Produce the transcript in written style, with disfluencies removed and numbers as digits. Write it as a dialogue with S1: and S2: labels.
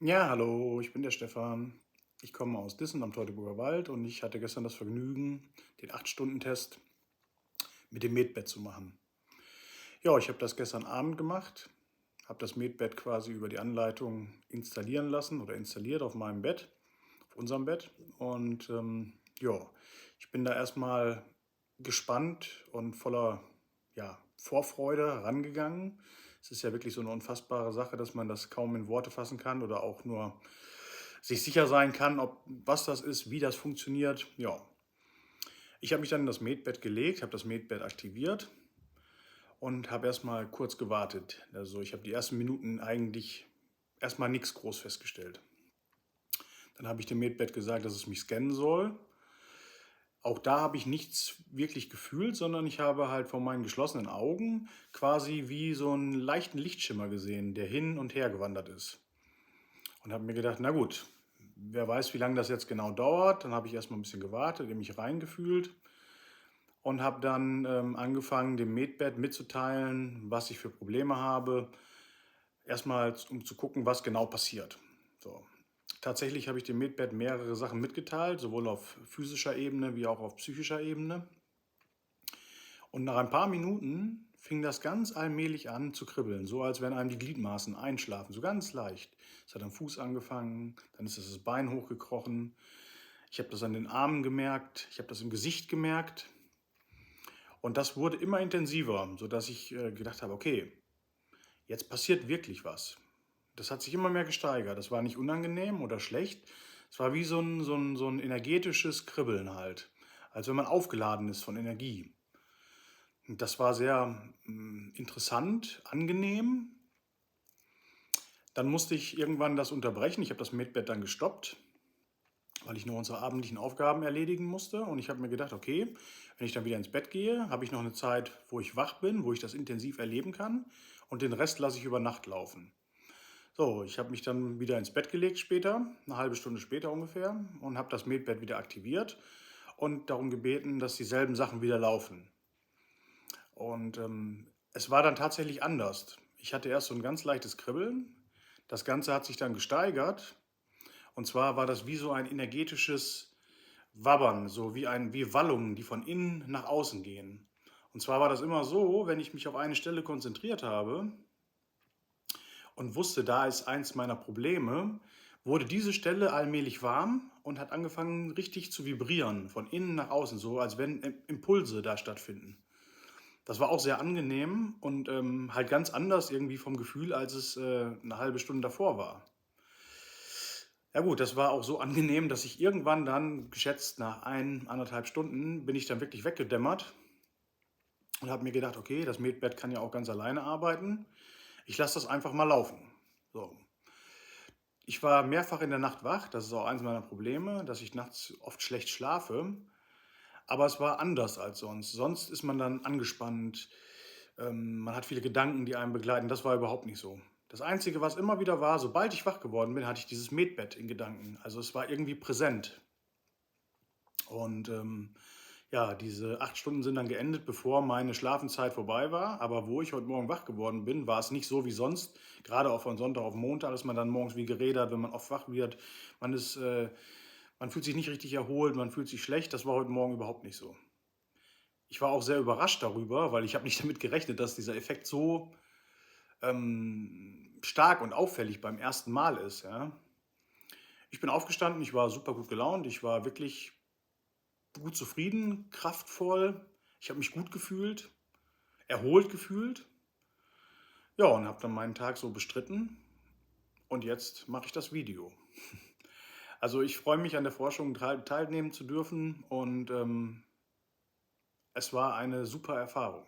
S1: Ja, hallo, ich bin der Stefan. Ich komme aus Dissen am Teutoburger Wald und ich hatte gestern das Vergnügen, den 8-Stunden-Test mit dem Medbed zu machen. Ja, ich habe das gestern Abend gemacht, habe das Medbed quasi über die Anleitung installieren lassen oder installiert auf meinem Bett, auf unserem Bett. Und ja, ich bin da erstmal gespannt und voller Vorfreude rangegangen. Es ist ja wirklich so eine unfassbare Sache, dass man das kaum in Worte fassen kann oder auch nur sich sicher sein kann, ob was das ist, wie das funktioniert. Ja, ich habe mich dann in das Medbett gelegt, habe das Medbett aktiviert und habe erstmal kurz gewartet. Also ich habe die ersten Minuten eigentlich erstmal nichts groß festgestellt. Dann habe ich dem Medbett gesagt, dass es mich scannen soll. Auch da habe ich nichts wirklich gefühlt, sondern ich habe halt vor meinen geschlossenen Augen quasi wie so einen leichten Lichtschimmer gesehen, der hin und her gewandert ist. Und habe mir gedacht, na gut, wer weiß, wie lange das jetzt genau dauert. Dann habe ich erstmal ein bisschen gewartet, in mich reingefühlt und habe dann angefangen, dem Medbed mitzuteilen, was ich für Probleme habe. Erstmal, um zu gucken, was genau passiert. So. Tatsächlich habe ich dem Medbed mehrere Sachen mitgeteilt, sowohl auf physischer Ebene wie auch auf psychischer Ebene. Und nach ein paar Minuten fing das ganz allmählich an zu kribbeln, so als wenn einem die Gliedmaßen einschlafen, so ganz leicht. Es hat am Fuß angefangen, dann ist es das Bein hochgekrochen. Ich habe das an den Armen gemerkt, ich habe das im Gesicht gemerkt. Und das wurde immer intensiver, sodass ich gedacht habe, okay, jetzt passiert wirklich was. Das hat sich immer mehr gesteigert. Das war nicht unangenehm oder schlecht. Es war wie so ein energetisches Kribbeln halt, als wenn man aufgeladen ist von Energie. Und das war sehr interessant, angenehm. Dann musste ich irgendwann das unterbrechen. Ich habe das Medbed dann gestoppt, weil ich noch unsere abendlichen Aufgaben erledigen musste. Und ich habe mir gedacht, okay, wenn ich dann wieder ins Bett gehe, habe ich noch eine Zeit, wo ich wach bin, wo ich das intensiv erleben kann. Und den Rest lasse ich über Nacht laufen. So, ich habe mich dann wieder ins Bett gelegt später, eine halbe Stunde später ungefähr, und habe das Medbed wieder aktiviert und darum gebeten, dass dieselben Sachen wieder laufen. Und es war dann tatsächlich anders. Ich hatte erst so ein ganz leichtes Kribbeln. Das Ganze hat sich dann gesteigert. Und zwar war das wie so ein energetisches Wabbern, so wie Wallungen, die von innen nach außen gehen. Und zwar war das immer so, wenn ich mich auf eine Stelle konzentriert habe und wusste, da ist eins meiner Probleme, wurde diese Stelle allmählich warm und hat angefangen richtig zu vibrieren, von innen nach außen, so als wenn Impulse da stattfinden. Das war auch sehr angenehm und halt ganz anders irgendwie vom Gefühl, als es eine halbe Stunde davor war. Ja gut, das war auch so angenehm, dass ich irgendwann dann, geschätzt nach 1,5 Stunden, bin ich dann wirklich weggedämmert und habe mir gedacht, okay, das Medbed kann ja auch ganz alleine arbeiten. Ich lasse das einfach mal laufen. So. Ich war mehrfach in der Nacht wach, das ist auch eins meiner Probleme, dass ich nachts oft schlecht schlafe. Aber es war anders als sonst. Sonst ist man dann angespannt, man hat viele Gedanken, die einen begleiten. Das war überhaupt nicht so. Das Einzige, was immer wieder war, sobald ich wach geworden bin, hatte ich dieses Medbett in Gedanken. Also es war irgendwie präsent. Und ja, diese 8 Stunden sind dann geendet, bevor meine Schlafenszeit vorbei war. Aber wo ich heute Morgen wach geworden bin, war es nicht so wie sonst. Gerade auch von Sonntag auf Montag ist man dann morgens wie gerädert, wenn man oft wach wird. Man ist, man fühlt sich nicht richtig erholt, man fühlt sich schlecht. Das war heute Morgen überhaupt nicht so. Ich war auch sehr überrascht darüber, weil ich habe nicht damit gerechnet, dass dieser Effekt so stark und auffällig beim ersten Mal ist. Ja. Ich bin aufgestanden, ich war super gut gelaunt, ich war wirklich gut zufrieden, kraftvoll. Ich habe mich gut gefühlt, erholt gefühlt. Ja, und habe dann meinen Tag so bestritten. Und jetzt mache ich das Video. Also ich freue mich an der Forschung teilnehmen zu dürfen und es war eine super Erfahrung.